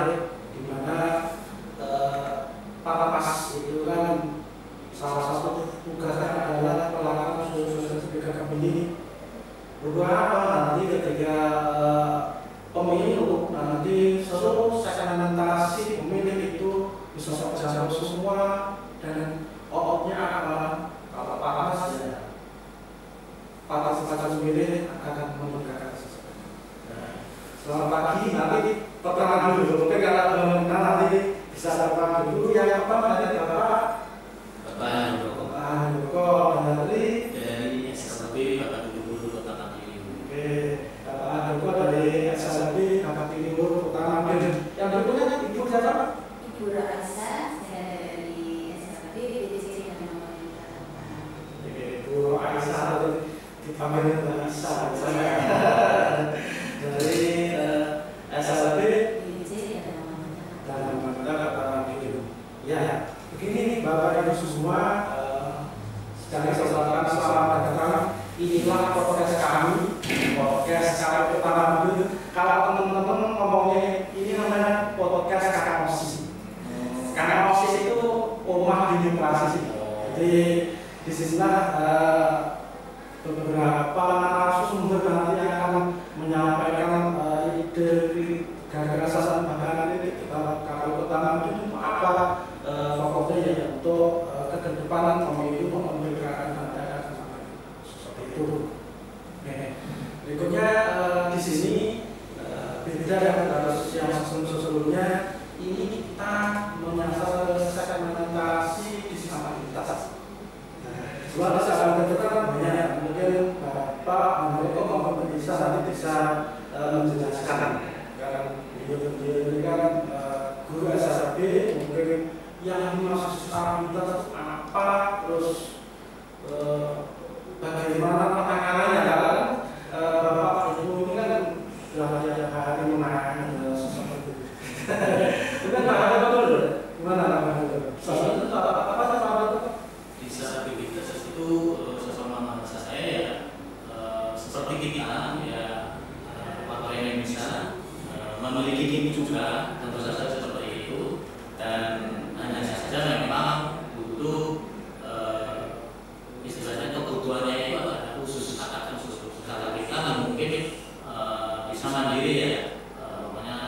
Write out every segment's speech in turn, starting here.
ya, di mana Papas itu kan salah satu tugasnya adalah melakukan sosialisasi PKK ini. Berdoa apa nanti ketika pemilu nanti seluruh segmentasi pemilih itu bisa terjangkau semua, dan outputnya apa? Kalau Papas ya, partisipasi pemilih akan meningkatkan. Selamat pagi, nanti perkenalan dulu, mungkin kalau nanti bisa dapat dulu yang apa nanti Bapak Handoko dari SKB Bapak Gubernur Kota Madiun. Oke, Bapak Handoko dari SKB Bapak Gubernur Kota Madiun. Yang berikutnya Ibu siapa? Ibu Raisa, saya dari SKB BPJS dan Pemerintah. Oke, Ibu Raisa dipanggil Raisa saya dari SKB BPJS dan Pemerintah Madiun. Ya, begini Bapak Ibu semua, secara kesempatan selamat datang. Inilah podcast kami, podcast kami pertama dulu. Kalau teman-teman ngomongnya ini namanya podcast kakak osis. Kakak osis itu rumah demokrasi. Jadi di sinilah beberapa narasumber nanti akan menyampaikan ide gagasan bahkan ini kalau pertama itu apa fokusnya ya untuk kedepanan pemilu memerdekakan rakyat seperti itu. Berikutnya di sini beda dengan yang sebelumnya, ini kita menyasar segmentasi disabilitas. Sebab disabilitas banyak, mungkin Bapak Handoko bisa nanti bisa menjelaskan. Karena beliau ini kan guru SSB, mungkin yang dimaksud disabilitas apa, terus bagaimana penanganannya kan? Bapak Ibu ini kan sudah hari menangani sesuatu itu. Bukan Pak Handoko dulu, gimana Pak Handoko? Apa Disabilitas itu sesama bangsa saya ya, seperti kita ya, warga Indonesia memiliki ini juga, tentu saja seperti itu, dan hanya saja memang butuh istilahnya kebutuhannya itu ada khusus, katakan khusus. Kalau kita mungkin bisa mandiri ya, makanya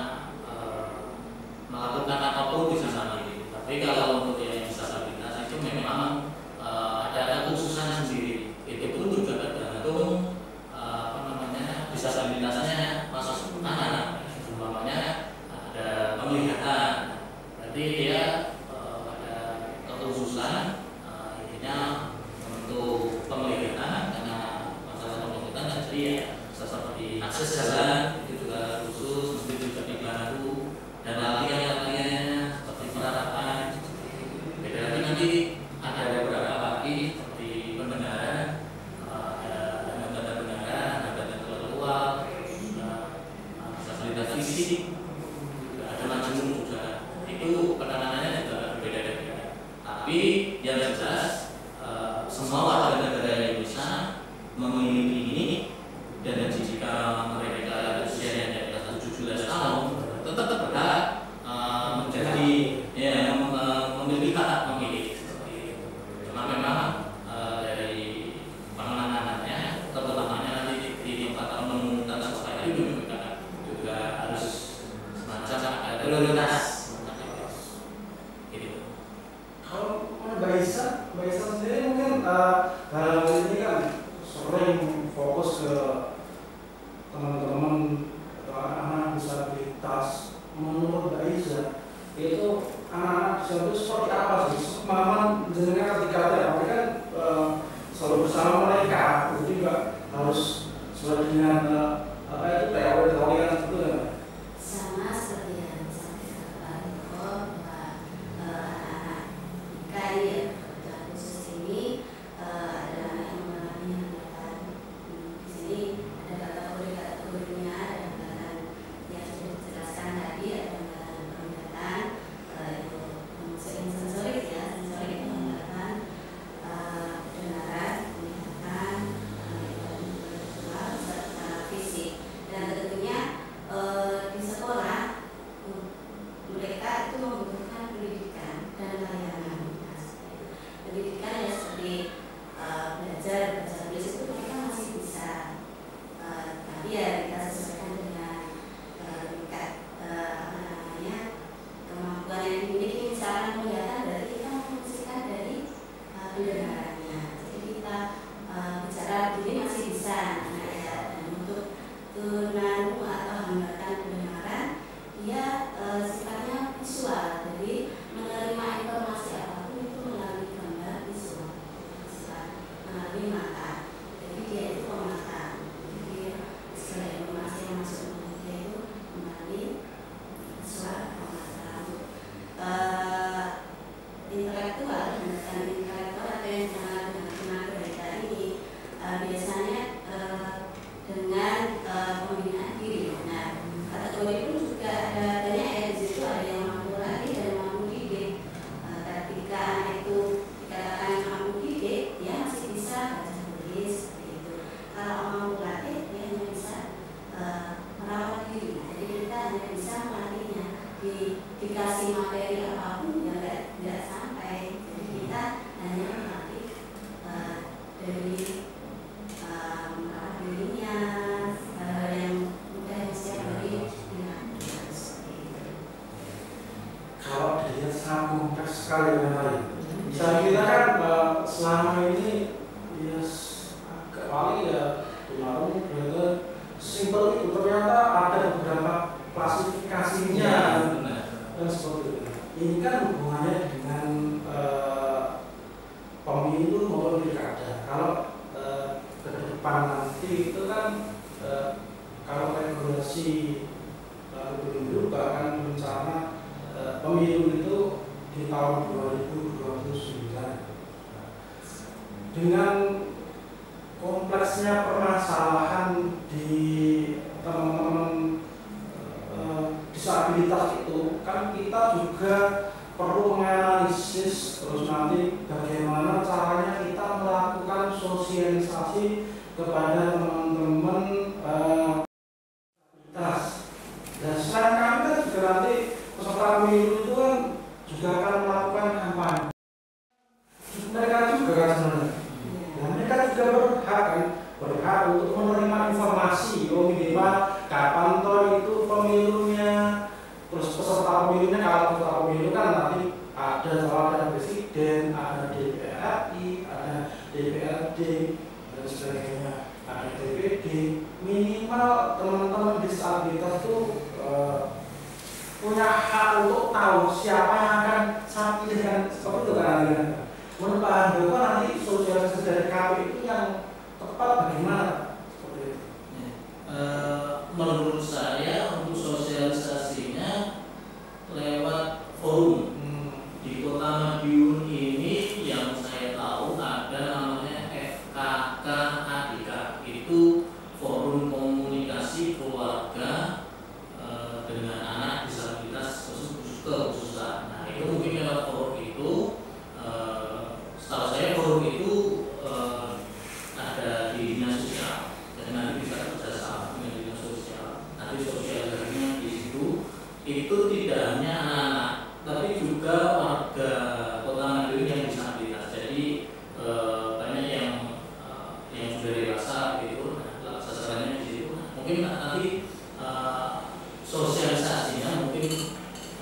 melakukan apapun bisa mandiri. Tapi kalau untuk yang disabilitas itu memang ada kekhususan sendiri. Itu pun juga tergantung disabilitasnya masuk mana. Umpamanya ada penglihatan, berarti dia ada kekhususan intinya untuk penglihatan, karena masalah penglihatan dan jadi ya seperti akses jalan itu juga khusus, mungkin juga dibantu, dan latihan-latihannya seperti penerapan. Beda lagi nanti ada beberapa lagi seperti pendengaran, ada tanda pendengaran, ada tanda intelektual, disabilitas fisik, ada macam juga. Itu penanganannya juga berbeda-beda. Tapi yang jelas semua warga negara Indonesia memiliki ini, dan jika mereka usianya di atas 17 tahun tetap berhak menjadi ya memiliki hak memilih. Cuma memang dari penanganannya, terutamanya nanti di tingkatan pemungkutan supaya itu juga harus semacam ada prioritas. Kalau Mbak Isa sendiri mungkin dalam ini kan sering fokus ke teman-teman atau anak-anak disabilitas. Menurut Mbak Isa itu anak-anak disabilitas seperti apa sih? Mama jenengan ketika tapi kan selalu bersama mereka, itu juga harus sesuai dengan apa itu teori kan itu kan? Sama seperti yang disampaikan Pak dikasih materi apapun ya nggak sampai. Jadi kita hanya melatih dari dirinya hal yang mudah yang setiap hari dilakukan seperti itu. Kalau dilihat sangat kompleks sekali memang. Saya kira kan selama ini ya agak paling ya kemarin ternyata simpel itu, ternyata ada beberapa klasifikasinya dan seperti itu. Ini kan hubungannya dengan pemilu maupun pilkada. Kalau ke depan nanti itu kan kalau regulasi pemilu bahkan rencana pemilu itu di tahun 2029 dengan kompleksnya permasalahan di teman-teman disabilitas itu kan kita juga perlu menganalisis terus nanti bagaimana caranya kita melakukan sosialisasi kepada teman-teman disabilitas. Dan selain kami kan juga nanti peserta pemilu itu kan juga akan melakukan kampanye. Mereka juga kan sebenarnya. Dan mereka juga berhak untuk menerima informasi, minimal kapan toh itu pemilunya, terus peserta pemilunya. Kalau peserta pemilu kan nanti ada presiden, ada DPR RI, ada DPRD dan sebagainya, ada DPD. Minimal teman-teman disabilitas itu punya hak untuk tahu siapa yang akan saya pilihkan, seperti itu kan. Menurut Pak Handoko nanti sosialisasi dari KPU itu yang tepat bagaimana? Seperti itu. Menurut saya untuk sosialisasinya lewat forum. Di Kota Madiun ini yang saya tahu ada namanya FKK-ADK, itu Forum Komunikasi Keluarga dengan Anak Disabilitas Kekhususan. Nah, itu mungkin lewat forum itu, setahu saya forum itu ada di dinas sosial, dan nanti bisa kerjasama dengan dinas sosial. Nanti sosialisasinya di situ itu tidak hanya anak-anak, tapi juga warga Kota Madiun yang disabilitas. Jadi banyak yang sudah dewasa gitu. Nah, sasarannya di situ. Mungkin nanti sosialisasinya mungkin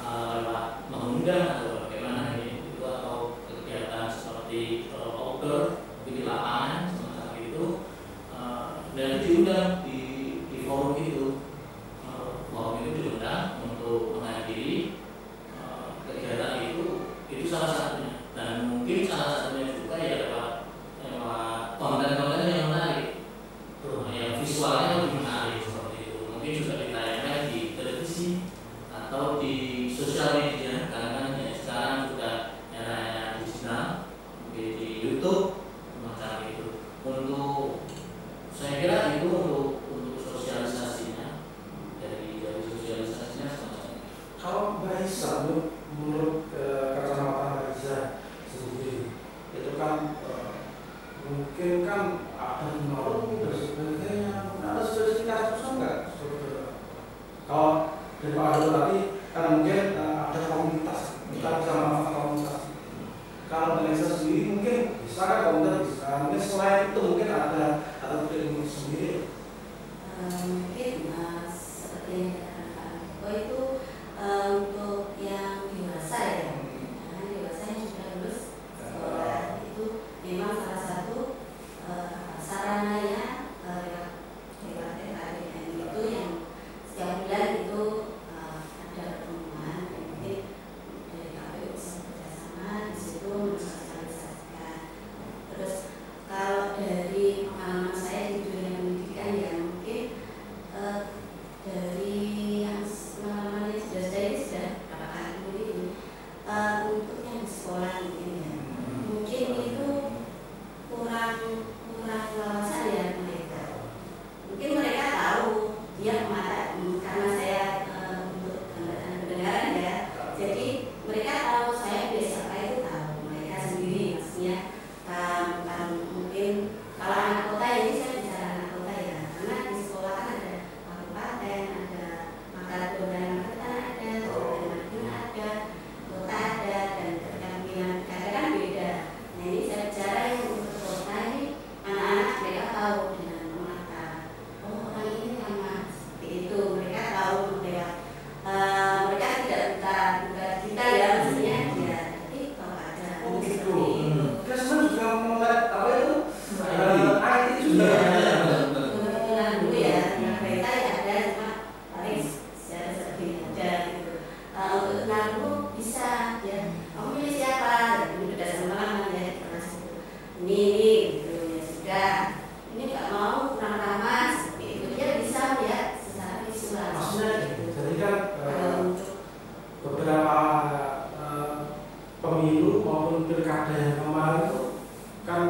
lewat mengundang atau bagaimana ini itu, atau kegiatan seperti outdoor di lapangan semacam itu, dan diundang di forum itu. Forum itu diundang untuk menghadiri kegiatan itu salah satunya, dan mungkin salah satunya juga ya lewat konten-konten yang menarik, yang visualnya lebih menarik seperti itu. Mungkin juga ditayangkan di televisi atau di sosial media, karena kan ya, sekarang sudah era digital, mungkin di YouTube macam itu. Untuk saya kira itu untuk sosialisasinya, dari sosialisasinya semacam itu. Kalau Mbak Isa, menurut kacamata Mbak Isa sendiri, itu kan mungkin kan ada norm dan sebagainya, ada spesifikasi enggak? Kalau dari Pak Ado tadi kan mungkin ada komunitas, kita bisa memanfaatkan komunitas. Kalau Mbak Isa sendiri mungkin bisa kan komunitas bisa, mungkin selain itu mungkin ada ilmu sendiri. Mungkin seperti yang dikatakan Pak Handoko itu untuk yang dewasa ya. mengaku bisa ya. Kamu pilih siapa? Ini berdasarkan pengalaman ya. Ini gitu ya sudah. Ini nggak mau kurang ramah seperti itu. Dia bisa melihat secara visual. Maksudnya gitu. Jadi kan beberapa pemilu maupun pilkada yang kemarin itu kan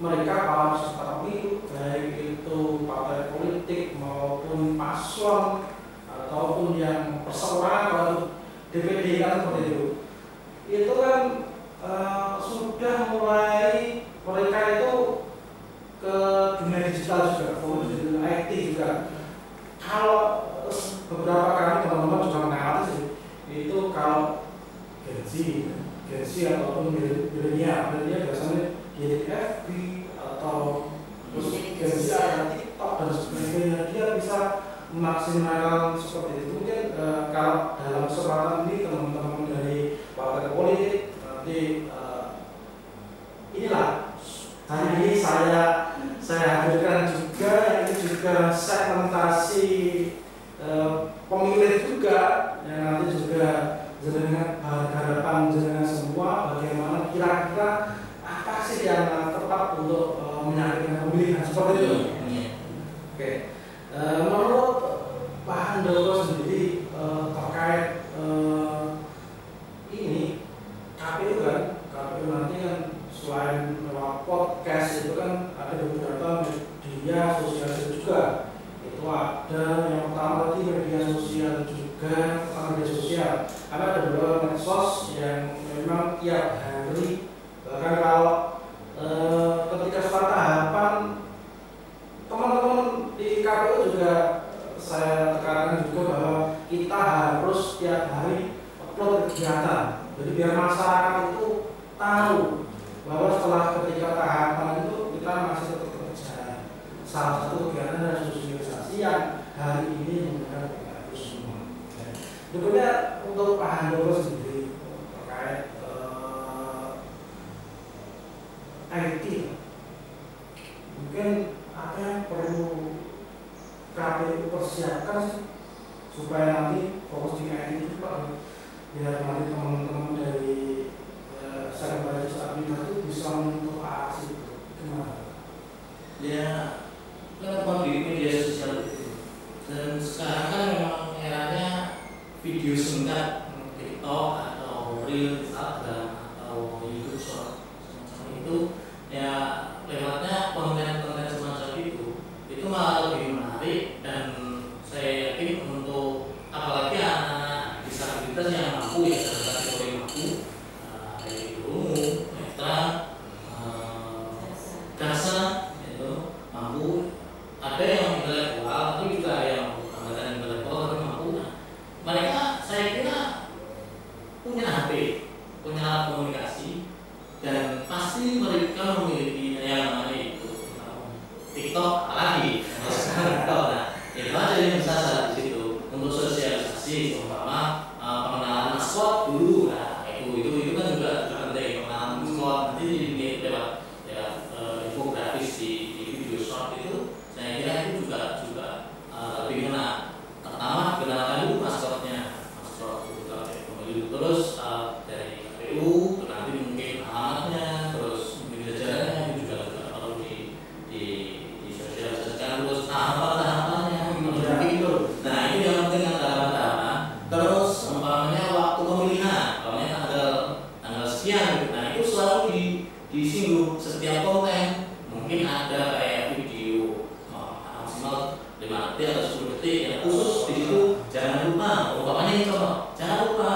mereka para peserta pemilu, baik itu partai politik maupun paslon ataupun yang perseorangan atau DPD kan seperti itu kan sudah mulai mereka itu ke dunia digital juga, fokus di IT juga. Kalau beberapa kali teman-teman juga mengalami sih, itu kalau Gen Z ataupun milenial biasanya di FB atau terus Gen Z ada TikTok dan sebagainya, dia bisa maksimal seperti itu. Mungkin kalau dalam kesempatan ini teman-teman dari partai politik nanti inilah hari ini saya hadirkan juga, ini juga segmentasi pemilih juga yang nanti juga jenengan harapan jenengan semua bagaimana kira-kira apa sih yang tepat untuk menyampaikan pemilihan seperti itu. Oke. Menurut Pak Handoko sendiri terkait ini KPU nanti kan selain lewat podcast itu kan ada beberapa media sosial juga. Itu ada yang pertama tadi media sosial juga, media sosial. Ada beberapa medsos yang memang tiap hari, bahkan kalau ketika suatu tahapan teman-teman di KPU juga saya tekankan juga bahwa kita harus tiap hari upload kegiatan. Jadi biar masyarakat itu tahu bahwa setelah ketika tahapan itu kita masih tetap bekerja. Salah satu kegiatan adalah sosialisasi yang hari ini menggunakan PKU semua. Berikutnya untuk Pak Handoko sendiri terkait IT, mungkin apa yang perlu KPU persiapkan sih supaya nanti fokus di IT itu Pak, biar nanti teman-teman dari segmentasi administrasi itu bisa menentukan aksi itu gimana? Ya, kan di media sosial itu, dan sekarang kan memang eranya video singkat, TikTok atau Reel, Instagram atau YouTube Short semacam itu, ya lewatnya konten-konten semacam itu malah lebih menarik, dan saya yakin untuk apalagi anak disabilitas yang mampu ya dalam kategori mampu, kayak umum, netra, dasa itu mampu, ada yang intelektual tapi juga ada yang bukan intelektual tapi mampu. Mereka saya kira punya HP, punya alat komunikasi, dan pasti mereka memiliki yang namanya itu TikTok lagi. Nah, itu aja yang bisa saya di situ untuk sosialisasi, umpama pengenalan maskot dulu. Nah, itu kan juga penting, pengenalan maskot nanti lewat infografis di video short itu. Saya kira itu juga lebih kena. Pertama kenalkan dulu maskotnya, maskot pemilu, terus dari KPU, nanti mungkin alamatnya, terus mungkin jajarannya juga perlu disosialisasikan, terus tahapan-tahapannya mungkin itu. Nah ini yang penting tahapan-tahapan. Terus umpamanya waktu pemilihan, tanggal sekian, nah itu selalu disinggung setiap konten. Mungkin ada kayak video maksimal 5 detik atau 10 detik yang khusus di situ. Jangan lupa, umpamanya ini contoh, jangan lupa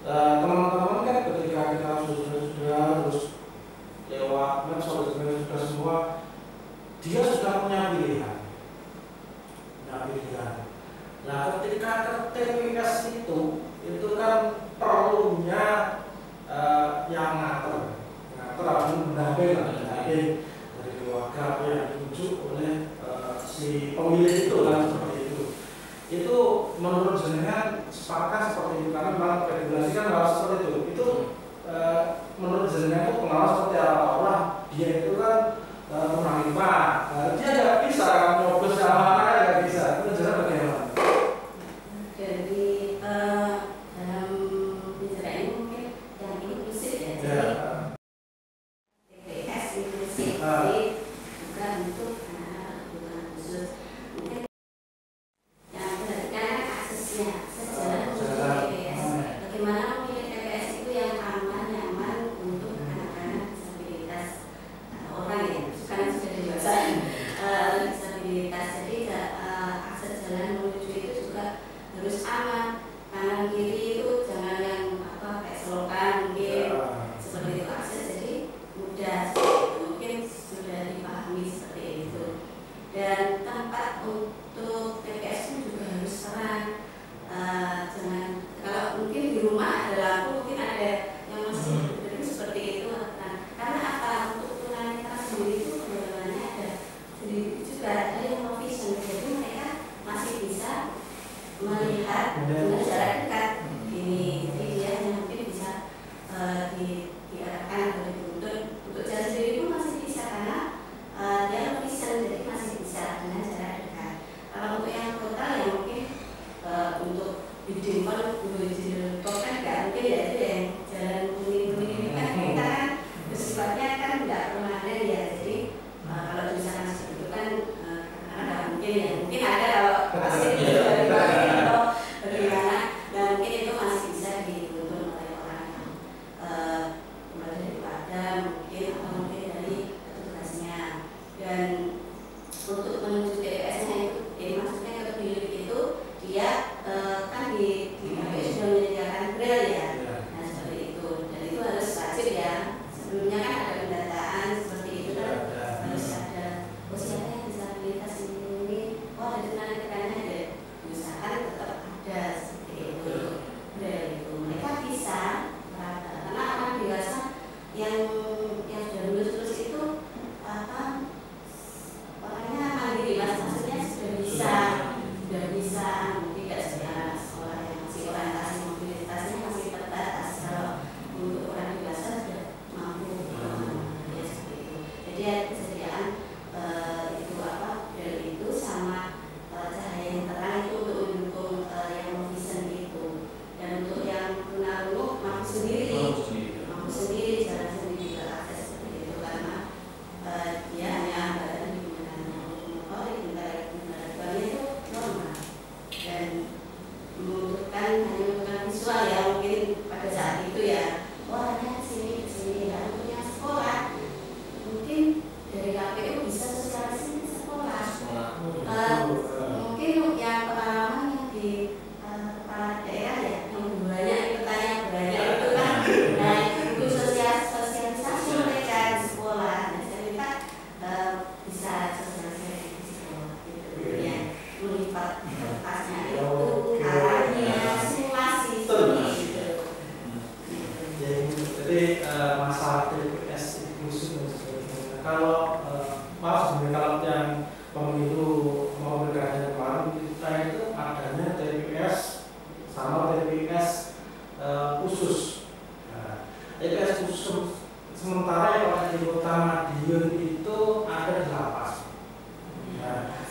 teman-teman kan ketika kita sudah terus lewat medsos sudah semua, dia sudah punya pilihan. Nah, ketika ke TPS itu kan perlunya yang ngatur atau mendamping dari keluarga yang ditunjuk oleh si pemilih itu kan seperti itu. Itu menurut jenengan sepakat seperti itu karena memang regulasi kan harus seperti itu. Itu menurut jenengan itu pengawas seperti apa? Orang dia itu kan menangis dia nggak bisa nyoblos sama anaknya nggak bisa. Itu jenengan bagaimana? Jadi dalam bicara ini mungkin yang inklusif ya. TPS inklusif, jadi bukan untuk anak-anak bukan khusus. Mungkin yang berdasarkan aksesnya, akses jalan untuk TPS. Bagaimana memilih TPS itu yang aman, nyaman untuk anak-anak disabilitas orang ya, bukan sudah dewasa disabilitas. Jadi akses jalan menuju itu juga harus aman. Kanan kiri itu jangan yang kayak selokan mungkin seperti itu akses, jadi mudah. Mungkin sudah dipahami seperti itu. Dan tempat untuk TPS itu juga harus terang. Jangan kalau mungkin di rumah ada lampu, mungkin ada yang masih seperti itu. Nah, karena apa, untuk tunanetra sendiri itu kebetulannya ada sendiri juga ada yang low vision, jadi mereka masih bisa melihat dengan jarak dekat ini. Jadi dia mungkin bisa diarahkan atau dituntut untuk jalan sendiri pun masih bisa karena dia low vision, jadi masih bisa dengan jarak dekat. Kalau untuk yang total ya mungkin untuk didimpel kan nggak mungkin ya, itu yang jalan kuning-kuning ini kan kita kan bersifatnya kan nggak permanen ya. Jadi kalau misalkan seperti itu kan ada mungkin ya, mungkin ada kalau pasti atau bagaimana, dan mungkin itu masih bisa dituntut oleh orang yang kembali daripada mungkin atau mungkin dari petugasnya. Dan untuk menuju TPS-nya itu, jadi maksudnya ke pemilik itu dia kan di KPU sudah menyediakan braille ya. Nah seperti itu, dan itu harus wajib ya. Sebelumnya kan ada pendataan seperti itu kan harus ada siapa yang disabilitas ini, ada tunanetranya ada, usahakan tetap ada seperti itu. Braille itu mereka bisa karena orang dewasa yang sudah lulus itu orangnya mandiri mas, maksudnya sudah bisa tidak secara sekolah yang masih orientasi mobilitasnya masih terbatas. Kalau untuk orang dewasa sudah mampu ya seperti itu. Jadi ada kesediaan itu dari itu sama cahaya yang terang itu untuk mendukung yang low vision itu. Dan untuk yang tunarungu mampu sendiri jalan sendiri ke akses seperti itu karena dia hanya digunakan motor, kendara itu normal dan membutuhkan hanya membutuhkan visual ya mungkin pada saat itu ya. Hanya kesini ya. Untuk yang sekolah mungkin dari KPU bisa sosialisasi sekolah. Mungkin yang pengalaman yang di kepala daerah ya, yang banyak pertanyaan banyak itu kan, nah itu sosialisasi mereka di sekolah. Nah saya minta bisa sosialisasi di sekolah gitu ya, melipat kertasnya itu, arahnya, simulasi gitu. Jadi masalah TPS inklusif dan sebagainya. Kalau sebenarnya kalau yang pemilu mau pilkada kemarin kita itu adanya TPS sama TPS khusus. TPS khusus sementara yang ada di Kota Madiun itu ada di lapas.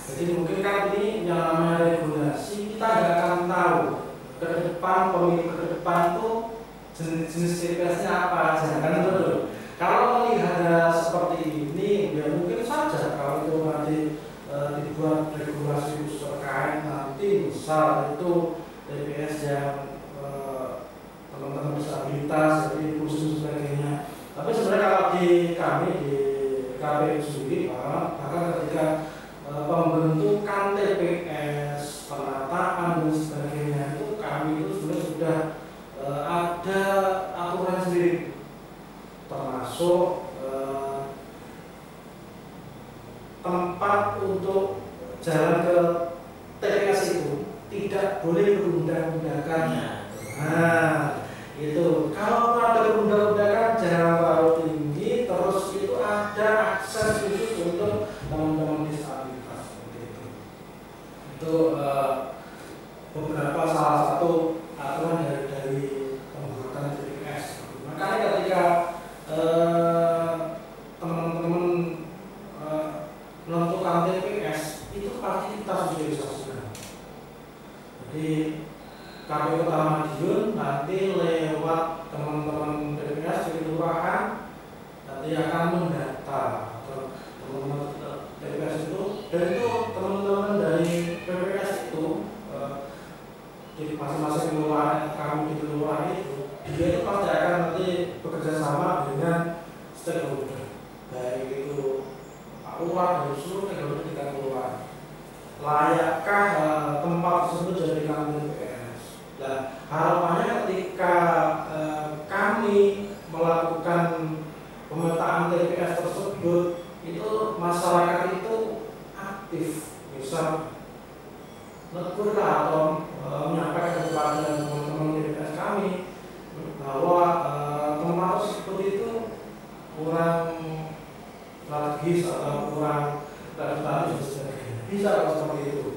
Jadi mungkin kan ini yang namanya regulasi kita nggak akan tahu ke depan pemilu ke depan tuh jenis TPS-nya apa aja kan betul. Kalau melihat seperti ini ya mungkin saja kalau itu nanti dibuat regulasi khusus terkait nanti misal itu TPS yang teman-teman disabilitas jadi khusus sebagainya. Tapi sebenarnya kalau di kami di KPU sendiri bahkan ketika pembentukan TPS, penataan dan sebagainya itu kami itu sebenarnya sudah ada aturan sendiri, termasuk tempat untuk jalan ke TPS itu tidak boleh berundak-undakan. Nah, itu kalau ada berundak-undakan jangan terlalu tinggi, terus itu ada akses khusus untuk teman-teman disabilitas seperti itu. Itu beberapa salah satu aturan dari pembuatan TPS. Makanya ketika teman-teman menentukan TPS itu pasti kita sosialisasikan. Jadi KPU Kota Madiun nanti lewat teman-teman TPS di kelurahan nanti akan mendata teman-teman TPS itu, dan itu teman-teman dari PPS itu di masing-masing kelurahan, kami di kelurahan itu dia itu pasti akan nanti bekerja sama dengan stakeholder, baik itu Pak Lurah dan seluruh stakeholder di kelurahan. Layakkah tempat tersebut dijadikan TPS? Nah, harapannya ketika kami melakukan pemetaan TPS tersebut, itu masyarakat itu aktif, bisa menegur atau menyampaikan kepada teman-teman TPS kami bahwa tempat tersebut itu kurang strategis atau kurang tadi bisa kalau seperti itu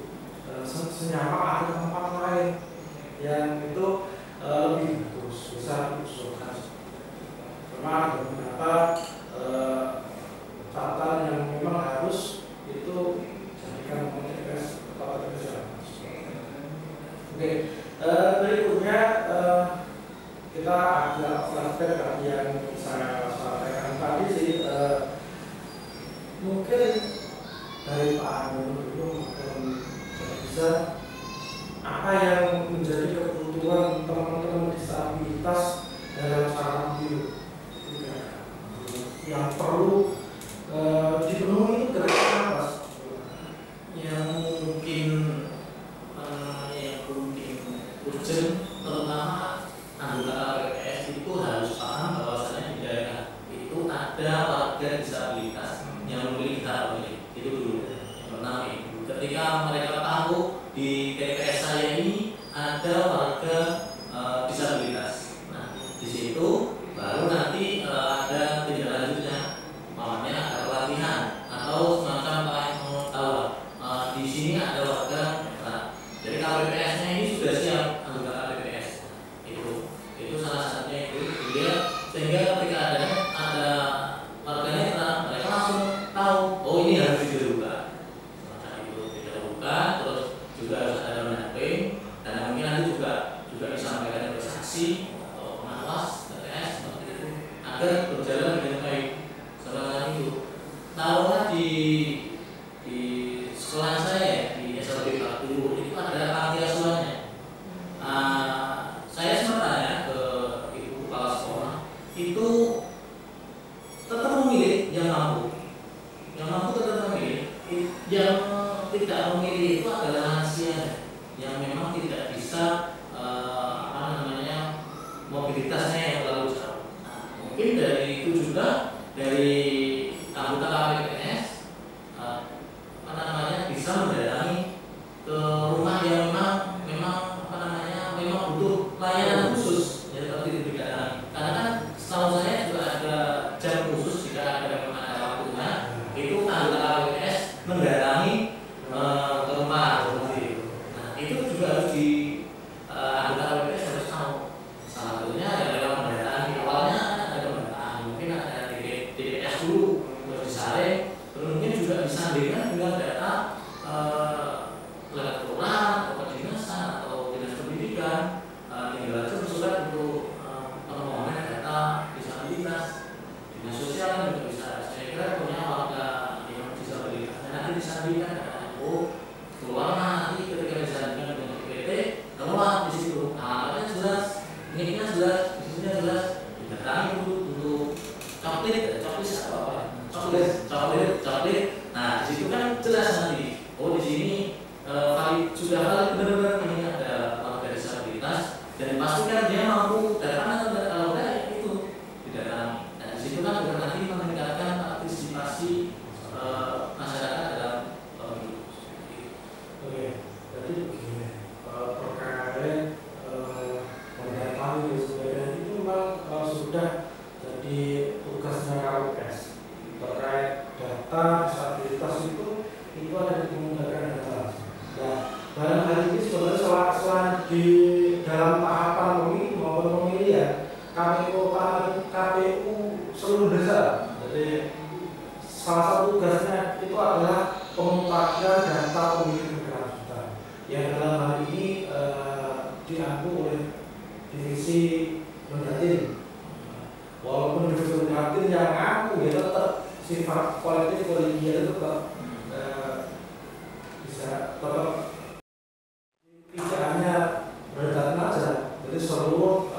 senyaman ada tempat lain yang itu lebih bagus, bisa diusulkan. Memang ada beberapa catatan yang memang harus itu jadikan TPS atau TPS. Oke, berikutnya kita agak flashback yang saya sampaikan tadi sih, mungkin dari Pak Anu dulu bisa apa yang menjadi kebutuhan teman-teman disabilitas dalam sarana hidup yang perlu dipenuhi itu kira-kira apa? Yang mungkin urgent, terutama anggota PPS itu harus paham bahwasanya di daerah itu ada warga disabilitas yang memiliki hak pilih. Itu dulu yang pertama. Ketika mereka tahu di TPS saya ini ada warga disabilitas, nah di situ baru nanti ada tindak lanjutnya, namanya ada pelatihan atau semacam tahu di sini ada warga. Nah, jadi KPPS-nya ini sudah siap anggota KPPS itu salah satunya itu dia, sehingga ketika ada warga netra mereka langsung tahu oh ini harus dibuka, semacam itu dibuka, terus juga harus ada pendamping, dan mungkin nanti juga disampaikan oleh saksi atau pengawas TPS seperti itu agar berjalan dengan baik. Setelah itu taruhlah di sekolah saya di SLB Pak Timur itu ada panti asuhannya. Saya sempat tanya ke ibu kepala sekolah, itu tetap memilih yang mampu tetap memilih. Yang tidak memilih itu adalah lansia yang memang tidak bisa mobilitasnya yang terlalu jauh. Mungkin dari itu juga dari anggota KPPS bisa mendatangi ke rumah yang memang butuh layanan khusus, ya seperti itu didatangi. Karena kan setahu saya juga ada jam khusus jika ada waktunya, itu anggota KPPS mendatangi ke rumah seperti itu. Nah itu juga harus anggota KPPS harus tahu. Salah satunya adalah pendataan. Awalnya ada pendataan, mungkin ada TPS dulu, terus disaring, terus mungkin juga disandingkan dengan data lewat kelurahan atau kedinasan atau dinas pendidikan, tinggal aja bersurat untuk permohonan data disabilitas. Dinas sosial kan juga bisa. Saya kira punya warga yang disabilitas, nanti disandingkan dengan keluar nanti ketika disandingkan dengan PPT, keluar di situ alamatnya jelas, nicknya jelas, isinya jelas, didatangi dulu untuk coklit apa? Nah di situ kan jelas nanti. Oh di sini sudah valid benar-benar ini ada warga disabilitas, dan pastikan dia mampu, dan KPU seluruh desa. Jadi salah satu tugasnya itu adalah pemutahiran data pemilih berkelanjutan yang dalam hal ini diampu oleh divisi Mendatin. Walaupun divisi Mendatin yang ngaku ya tetap sifat kolektif kolegial itu tetap bisa tetap tidak hanya berdata saja. Jadi seluruh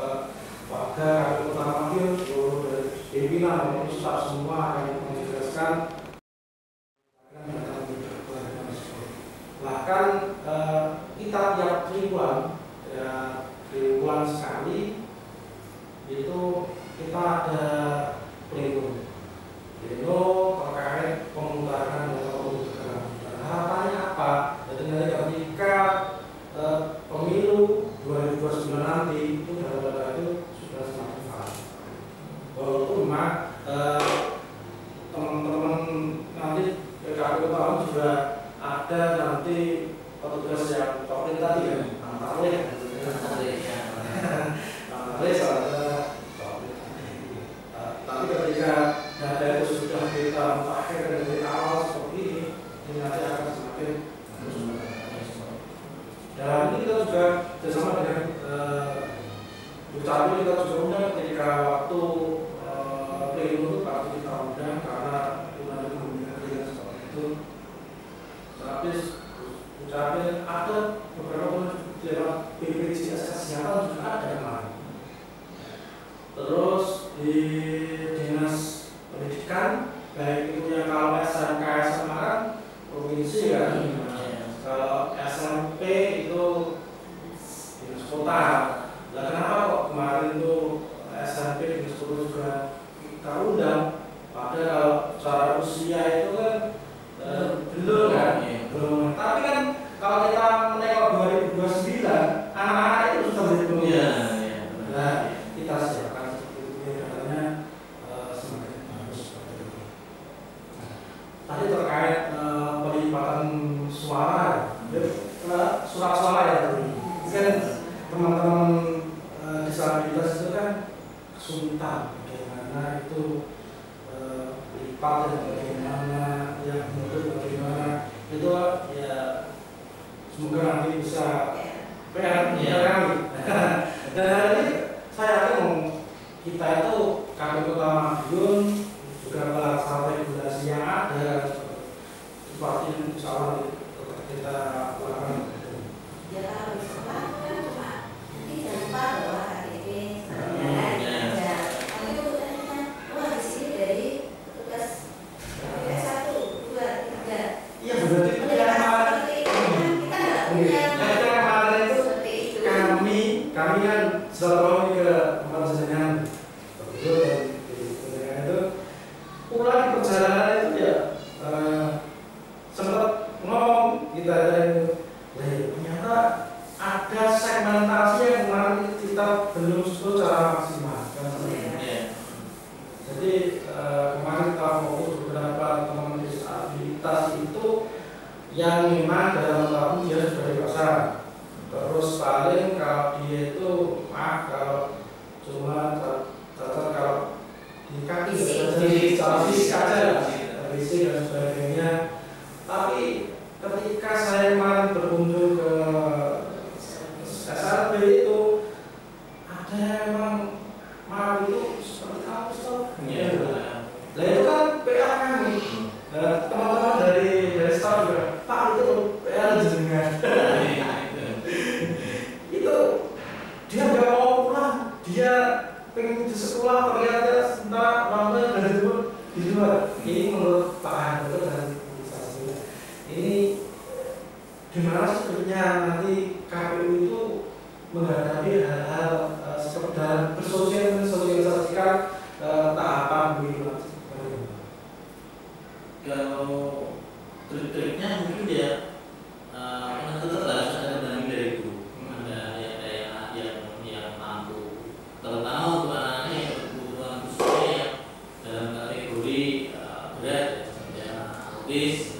warga KPU Kota Madiun, seluruh dari pimpinan maupun staf semua akan menjelaskan. Bahkan kita tiap triwulan ya, triwulan sekali itu kita ada pleno terkait pemutahiran data pemilih berkelanjutan. Harapannya apa? Jadi nanti ketika pemilu 2029 nanti itu data itu sudah semakin valid. Walaupun memang teman-teman nanti KPU tahun juga ada nanti petugas yang coklat tadi ya, antarle salah coklat. Tapi ketika data itu sudah kita mutakhir dari awal seperti ini nanti akan semakin dalam ini kita juga bersama dengan Dukcapil kita juga undang ketika waktu pleno itu pasti kita undang karena undang memberikan seperti itu. Tapi Dukcapil ada beberapa lewat BPJS Kesehatan juga ada kemarin. Terus di Dinas Pendidikan baik itu yang kalau SMK SMA kan provinsi kan. Kalau SMP itu dinas kota. Nah, kenapa kok kemarin itu SMP dinas kota juga kita undang? Padahal kalau secara usia itu kan belum kan? Belum. Tapi kan kalau kita menengok 2029, anak-anak itu sudah menjadi pemimpin. Nah, kita siapkan seperti itu katanya semakin bagus seperti itu. Nah, tadi terkait pelipatan suara, surat suara ya tadi. Kan teman-teman disabilitas itu kan kesulitan bagaimana itu lipat dan bagaimana yang bentuk bagaimana itu ya semoga nanti bisa PR kami. Dan hari ini saya yakin kita itu KPU Kota Madiun juga melaksanakan regulasi yang ada seperti insya Allah kita lakukan. Ya kalau di sekolah kan cuma ini jangan lupa bahwa KTP aja. Tapi urutannya wah di sini dari tugas S1, 2, 3. Iya berarti kita nggak punya. Kemarin itu kami kan selalu ke tempat jenengan itu pulang perjalanan itu ya sempat ngomong kita ternyata ada segmentasi yang kemarin kita belum secara maksimal. Jadi kemarin kita fokus beberapa teman disabilitas itu yang memang dalam tahun dia sudah dewasa. Terus paling kalau dia itu kalau cuma cacat kalau di kaki fisik aja fisik dan sebagainya. Tapi ketika saya kemarin berkunjung ke SRB itu ada memang mau itu seperti apa sih? Nah itu kan PR kami. Teman-teman dari staff juga, Pak itu PR jenengan. Itu dia nggak mau pulang, dia pengen di sekolah ternyata sebentar orangnya dari di luar. Ini menurut Pak Anggota dan ini gimana sebetulnya nanti KPU itu menghadapi hal-hal sekedar bersosialisasikan tahapan pemilu. Kalau trik-triknya mungkin dia tetap harus ada banding dari itu. Ada daerah yang mampu, terutama untuk anak-anak yang berkebutuhan khususnya dalam kategori berat, ya autis.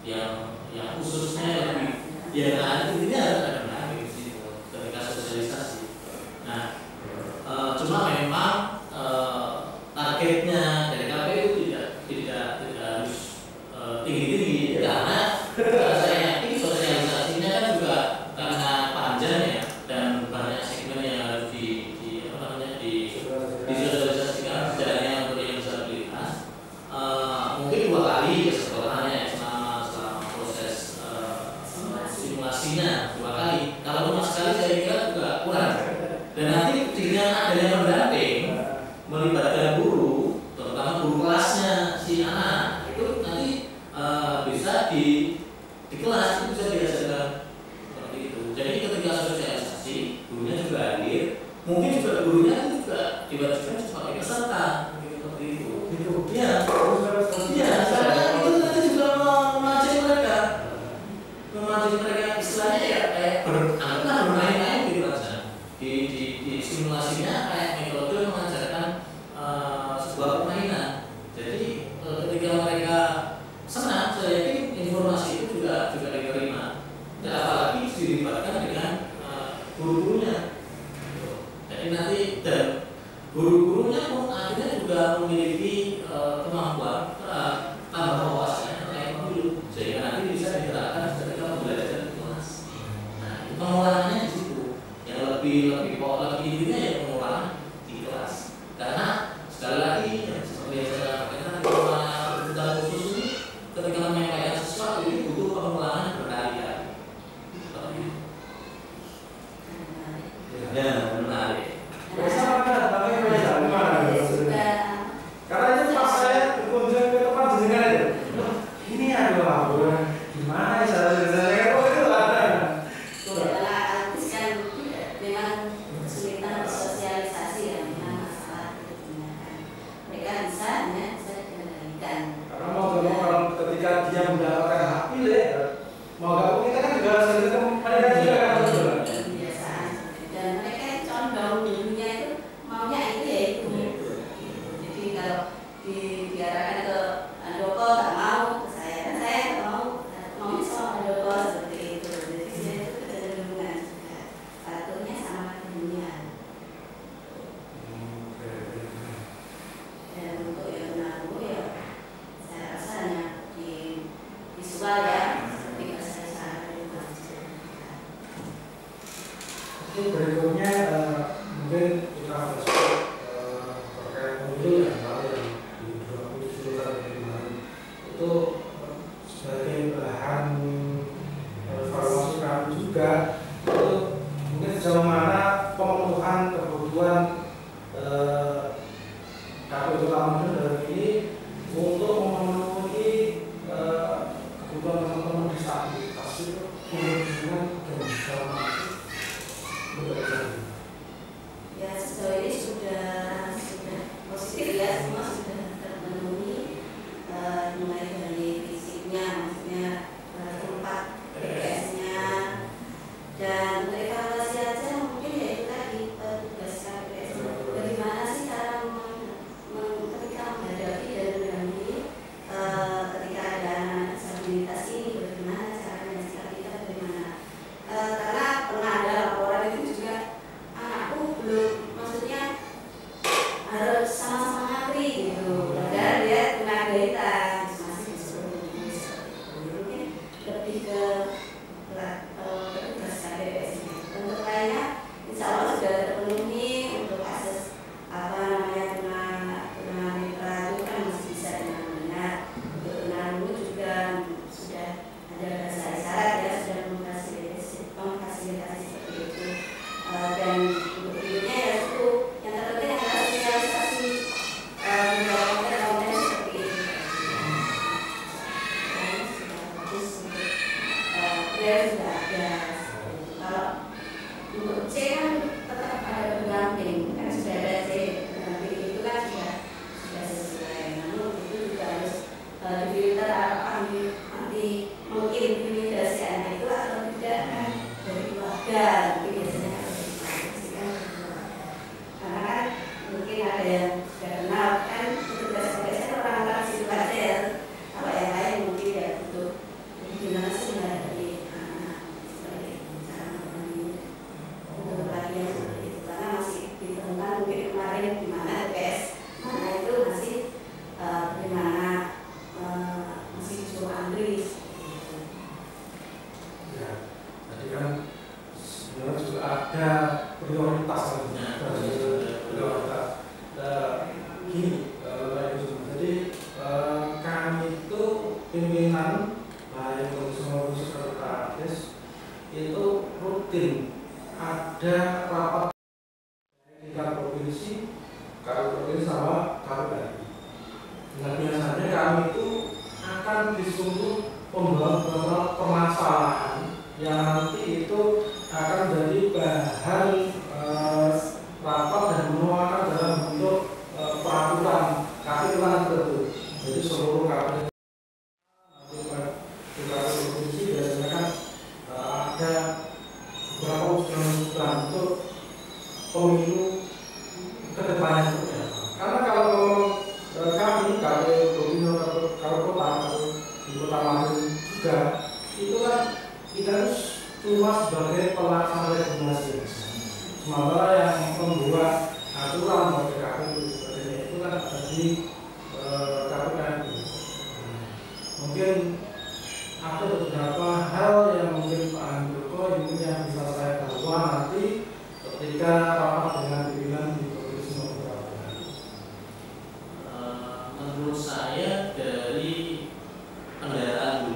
yang khususnya lebih ya nah intinya harus ada menarik sih ketika sosialisasi. Nah cuma memang targetnya dari KPU tidak harus tinggi-tinggi karena saya yakin sosialisasinya kan juga karena panjang ya dan banyak segmen yang harus disosialisasikan jalannya untuk yang disabilitas. Mungkin 2 kali ya sekolahnya selama proses simulasinya 2 kali. Kalau cuma sekali saya kira juga kurang. Dan nanti dengan adanya pendamping melibatkan guru, terutama guru kelasnya si anak itu nanti bisa di kelas itu bisa diajarkan seperti itu. Jadi ketika sosialisasi gurunya juga hadir, mungkin juga gurunya juga diwajibkan sebagai peserta seperti itu. Ya, karena itu nanti juga memancing mereka istilahnya ya kayak bermain-main gitu aja. Di simulasinya kayak metode mengajarkan sebuah permainan. Jadi ketika mereka senang, saya yakin informasi itu juga diterima. Dan apalagi dilibatkan dengan guru-gurunya. Jadi nanti dan guru-gurunya pun akhirnya juga memiliki kemampuan tambah wawasannya terkait pemilu, sehingga nanti bisa diterapkan ketika belajar di kelas. Nah, pengulangannya di situ yang lebih intinya ya pengulangan di kelas. Karena sekali lagi seperti yang saya katakan tadi khusus ini ketika menyampaikan sesuatu ini butuh pengulangan berkali-kali. Ya, menarik. Karena itu pas saya berkunjung ke tempat jenengan itu, ini adalah gimana cara saya itu ada. Memang kesulitan sosialisasi yang memang masalah kebenarkan. Mereka bisa dikendalikan. Karena mau ketika dia mendapatkan hak pilih, mau gak kita kan juga harus mereka juga kan kebiasaan. Dan mereka condong dulunya itu maunya itu ya itu. Jadi kalau diarahkan ke Andoko nggak mau, ke saya nggak mau sama Andoko seperti itu. Jadi saya itu kecenderungan juga. Patuhnya sama dunia. Dan untuk yang menanggung ya saya rasa hanya di visual ya, seperti yang saya sarankan itu aja. Mungkin berikutnya mungkin kita harus terkait pemilu yang baru yang di 27 kemarin itu sebagai bahan evaluasi kami juga itu mungkin sejauh mana pemenuhan kebutuhan KPU Lampung dalam ini untuk memenuhi kebutuhan teman-teman disabilitas itu dengan sejauh Ya sejauh ini sudah positif ya, semua sudah terpenuhi, mulai dari fisiknya, maksudnya tempat PPS-nya, dan untuk evaluasi aja mungkin ya itu tadi tugas KPS. Bagaimana sih cara ketika menghadapi dan mendampingi ketika ada anak disabilitas ini, bagaimana caranya, sikap kita bagaimana? Karena pernah ada laporan itu juga anakku belum, maksudnya harus sama-sama ngantri gitu, padahal dia tenaga kita masih disuruh mungkin lebih ke petugas KPPS. Untuk lainnya insya Allah sudah terpenuhi. Untuk kasus apa namanya tunanetra itu kan masih bisa dengan benar. Untuk tunarungu juga sudah ada bahasa isyarat ya, sudah memfasilitasi seperti itu. Dan untuk videonya ya itu yang terpenting adalah sosialisasi konten-konten seperti itu. Dan sudah bagus untuk beliau sudah ada. Kalau untuk C kan tetap ada pendamping, kan sudah ada C pendamping itu kan sudah sesuai. Namun itu juga harus difilter apakah nanti mungkin intimidasi anak itu atau tidak kan dari keluarga. Biasanya harus dipastikan karena kan mungkin ada yang sudah kenal kan petugas biasanya orang-orang situ aja ya. Kalau yang lain mungkin ya butuh itu rutin ada rapat tingkat provinsi, provinsi sama KPU. Nah biasanya kami itu akan disuruh membawa permasalahan yang nanti itu akan jadi bahan rapat dan menuangkan dalam bentuk peraturan KPU tersebut. Jadi seluruh KPU provinsi biasanya kan ada beberapa usulan untuk pemilu kedepannya seperti apa. Karena kalau kami provinsi kalau kota atau di kota Malang juga itu kan kita cuma sebagai pelaksana regulasi. Sementara yang membuat aturan bagi KPU sebagainya itu kan ada di KPU. Mungkin ada beberapa hal yang mungkin Pak Andoko ini yang bisa saya bawa nanti ketika rapat dengan pimpinan di provinsi Sumatera Barat. Menurut saya dari pendataan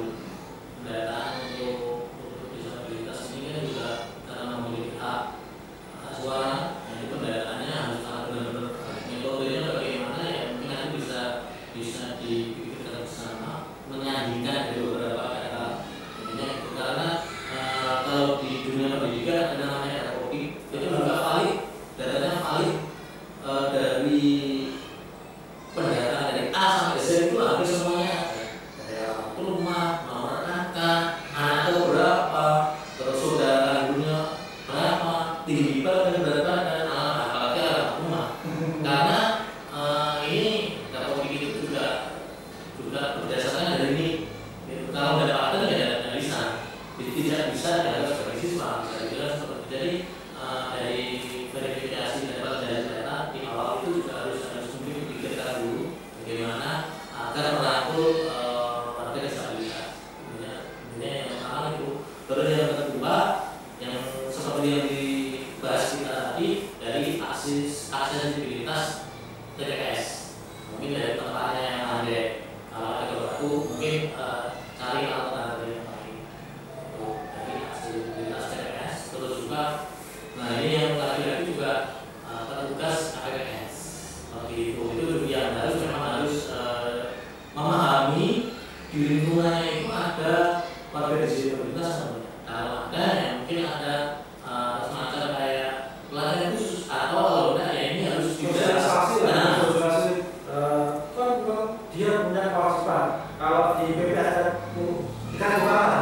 untuk disabilitas ini kan juga karena memiliki hak suara, jadi pendataannya harus benar-benar metodenya bagaimana ya mungkin nanti bisa dipikirkan bersama menyajikan dari beberapa data itu karena kalau di dunia pendidikan ada namanya ROP itu juga valid, datanya valid dari pendataan dari A sampai Z itu hampir semuanya dari rumah, nomor kakak, anak berapa, terus saudara kandungnya berapa, tinggi badan berapa dan apalagi anak rumah. Karena ini kalau itu juga berdasarkan dari ini. Kalau nggak ada paten ya nggak bisa. Jadi tidak bisa dianggap sebagai siswa. Bisa dibilang seperti jadi dari verifikasi dari data di awal itu juga harus mungkin dipikirkan dulu bagaimana agar merangkul warga disabilitas. Ini yang pertama itu. Terus yang kedua yang seperti yang dibahas kita tadi dari aksesibilitas TPS. Mungkin dari tempatnya yang ada kalau ada waktu mungkin cari alternatif yang lain dari aksesibilitas TPS. Terus juga nah ini yang lagi-lagi juga petugas KPPS seperti itu yang harus memahami di lingkungannya itu ada warga disabilitas kalau ada ya mungkin ada semacam kayak pelatihan khusus atau kalau enggak ya ini harus sosialisasi kan dia punya kewajiban kalau di PPS kan orang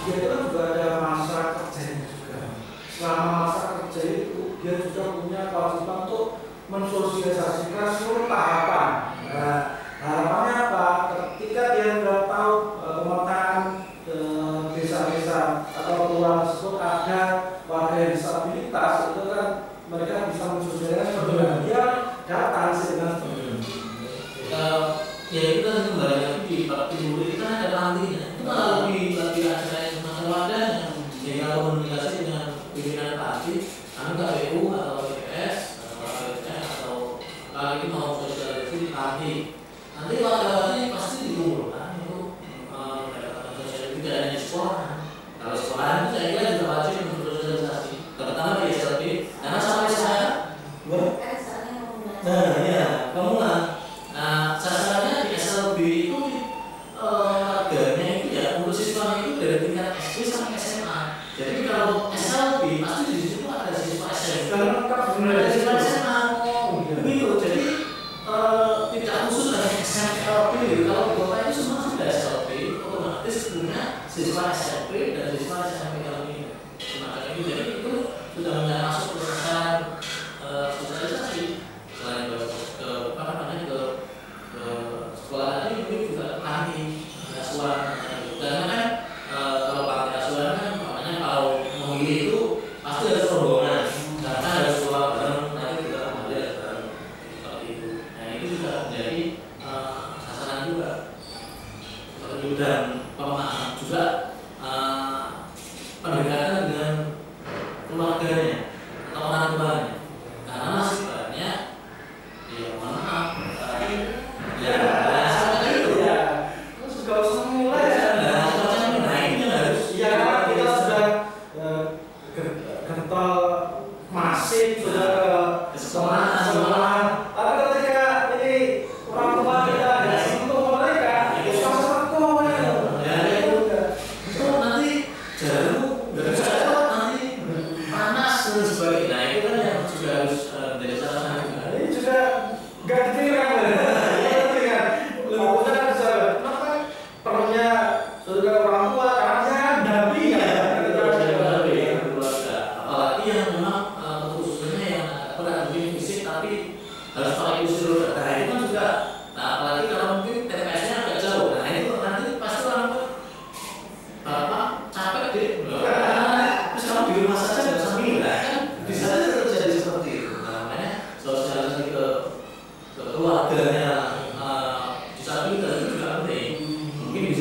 dia itu kan juga ada masa kerjanya juga. Selama masa kerja itu dia juga punya kewajiban untuk mensosialisasikan seluruh tahapan. Nah, harapannya apa? Ketika dia sudah tahu pemetaan desa-desa atau kelurahan tersebut ada warga disabilitas itu kan mereka bisa mensosialisasikan bagaimana dia datang dengan ya itu kan kembali lagi di bab timur itu kan ada nantinya itu kalau lebih ada semacam wadahnya jadi kalau komunikasi dengan pimpinan parti kami KPU atau PPS atau KPS atau kalau ini mau sosialisasi di parti nanti wadah-wadahnya pasti dikumpulkan itu mendapatkan sosialisasi tidak hanya sekolah kalau sekolah itu saya kira juga wajib untuk sosialisasi terutama di SLB karena sampai saya komunal. Nah, sasarannya di SLB itu warganya itu ya untuk siswanya itu dari tingkat SD sampai SMA. Jadi kalau SLB pasti di situ ada siswa SMP, ada siswa SMA. Begitu. Jadi tidak khusus dari SLB. Kalau di kota itu semua sudah SLB, otomatis punya siswa SMP dan siswa SMP kalau ini. Semacam itu. Jadi itu sudah masuk perusahaan sosialisasi. Selain ke sekolah tadi mungkin juga panti asuhan karena kan kalau panti asuhan kan makanya kalau memilih itu pasti ada rombongan karena ada sekolah bareng nanti juga kembali ada bareng seperti itu. Nah itu juga menjadi sasaran juga dan pemahaman juga pendekatan dengan keluarganya atau orang tuanya karena masih banyak ya mohon maaf ya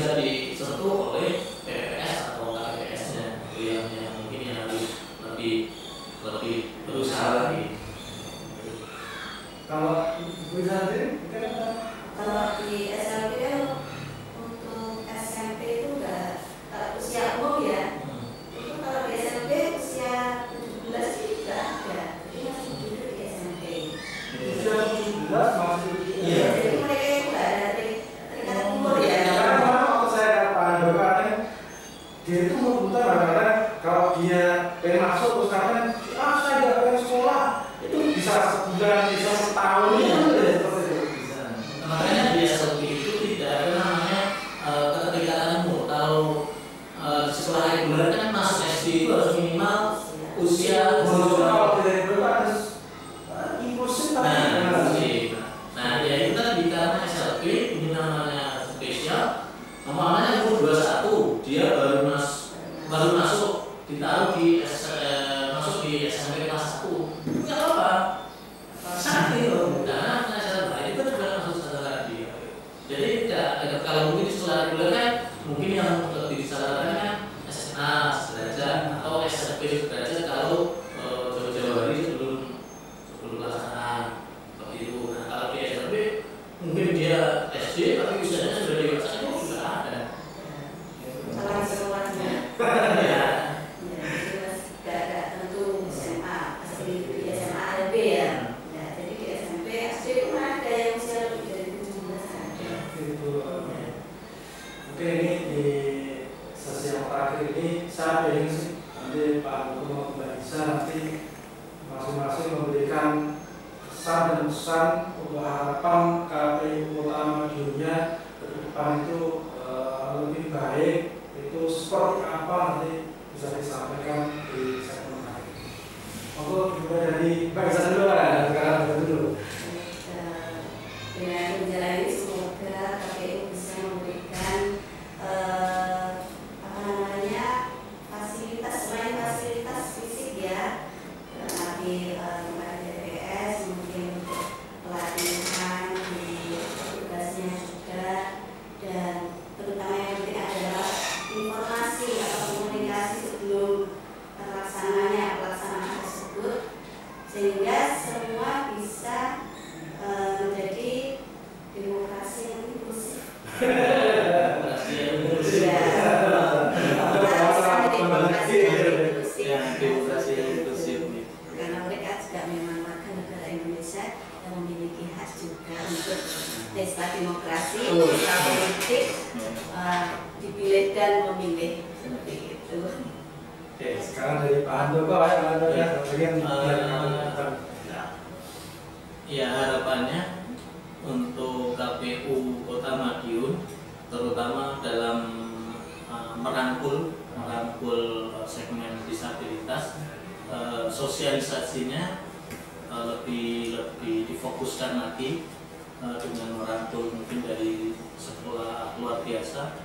bisa disentuh oleh PPS atau KPPS-nya yang mungkin yang lebih berusaha lagi. Kalau bisa sendiri, kalau di SMP kan untuk SMP itu enggak usia umum ya. Itu kalau di SMP usia 17 itu juga ada. Jadi masih duduk di SMP. usia 17 masih Iya. Jadi mereka itu enggak ada terikat umur ya. Karena waktu saya Pak Bapak dia itu memutar kadang-kadang kalau dia pengen masuk terus kadang saya nggak pengen sekolah itu bisa sebulan bisa setahun Bisa. Makanya di SLB itu tidak ada namanya keterikatan umur. Kalau di sekolah reguler kan masuk SD itu harus minimal usia kalau dari berapa harus impulsif Nah, ya itu tadi karena SLB ini namanya spesial. Namanya umur 21 dia baru masuk ditaruh masuk di SMP kelas 1. Enggak apa-apa. Sakti loh. Karena SLB itu juga masuk tadi. Jadi tidak kalau mungkin di sekolah reguler kan mungkin yang lebih disarankan kan SMA sederajat atau SMP sederajat kalau jauh-jauh hari sebelum pelaksanaan seperti itu. Nah kalau di SLB mungkin dia SD tapi usianya sudah dewasa itu juga ada. Salah sekolahnya. Ya. Ya, jelas gak ada tentu SMA, pasti di SMA ada B ya. Ya, jadi di SMP, SD pun ada yang usia lebih dari 17 ada. Oke, ini di sesi yang terakhir ini saya ingin sih nanti Pak Hukum bisa nanti masing-masing memberikan kesan dan pesan untuk harapan KPU Kota Madiunnya ke depan itu lebih baik itu seperti apa nanti bisa disampaikan di segmen akhir. Aku juga dari Mbak Isa dulu kan, sekarang dulu. Dengan menjalani ini semoga KPU bisa memberikan fasilitas selain fasilitas fisik ya, nanti tempat DPS mungkin untuk pelatihan di tugasnya juga, dan terutama yang penting adalah informasi atau komunikasi sebelum pelaksanaan tersebut sehingga semua bisa menjadi demokrasi yang inklusif. Demokrasi yang inklusif. Demokrasi yang inklusif. Karena mereka juga memang warga negara Indonesia yang memiliki hak juga untuk pesta demokrasi, pesta politik, dipilih dan memilih seperti itu. Oke, sekarang dari Pak Handoko, Pak Handoko ya, bagian ya harapannya untuk KPU Kota Madiun terutama dalam merangkul segmen disabilitas, sosialisasinya lebih difokuskan lagi dengan merangkul mungkin dari sekolah luar biasa,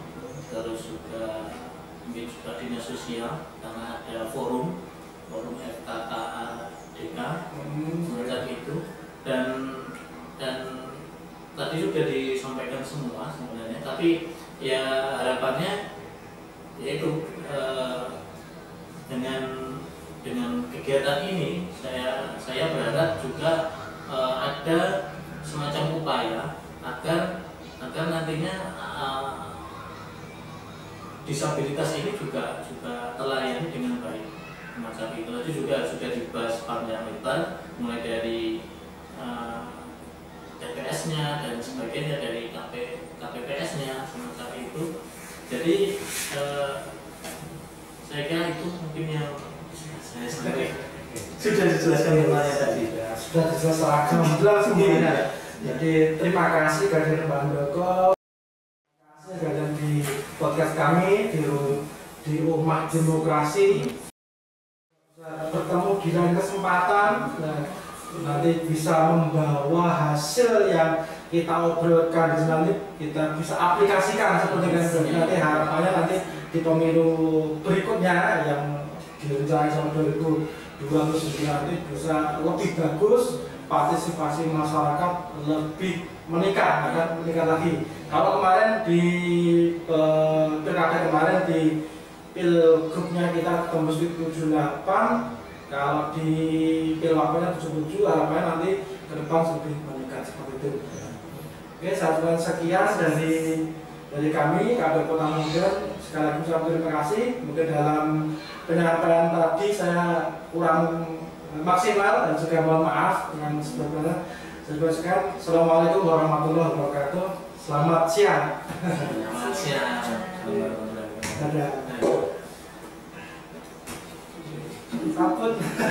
terus juga mungkin juga dinas sosial karena ada forum FKKA DK semacam itu, dan tadi sudah disampaikan semua sebenarnya, tapi ya harapannya yaitu dengan kegiatan ini saya berharap juga ada semacam upaya agar nantinya disabilitas ini juga terlayani dengan baik semacam itu. Tadi juga sudah dibahas panjang lebar mulai dari TPS-nya dan sebagainya, dari KPPS-nya semacam itu. Jadi saya kira itu mungkin yang saya sampaikan. Sudah dijelaskan semuanya tadi. Sudah dijelaskan semuanya. Jadi terima kasih kehadiran Pak Handoko. Terima kasih kehadiran di podcast kami di Rumah Demokrasi. Bertemu di lain kesempatan. Nanti bisa membawa hasil yang kita obrolkan di sini, kita bisa aplikasikan seperti yang nanti harapannya nanti di pemilu berikutnya yang direncanakan sampai 2029 nanti bisa lebih bagus partisipasi masyarakat lebih meningkat, akan meningkat lagi. Kalau kemarin di pilkada kemarin di pilgrupnya kita tembus 78, kalau di pilwakilnya 77, harapannya nanti ke depan lebih meningkat seperti itu. Oke, sekian dari kami kader Kota Mungkin. Sekali lagi saya terima kasih. Mungkin dalam penyampaian tadi saya kurang maksimal dan juga mohon maaf dengan sebelumnya. Assalamualaikum warahmatullahi wabarakatuh. Selamat siang. Selamat siang. Dadah. Takut.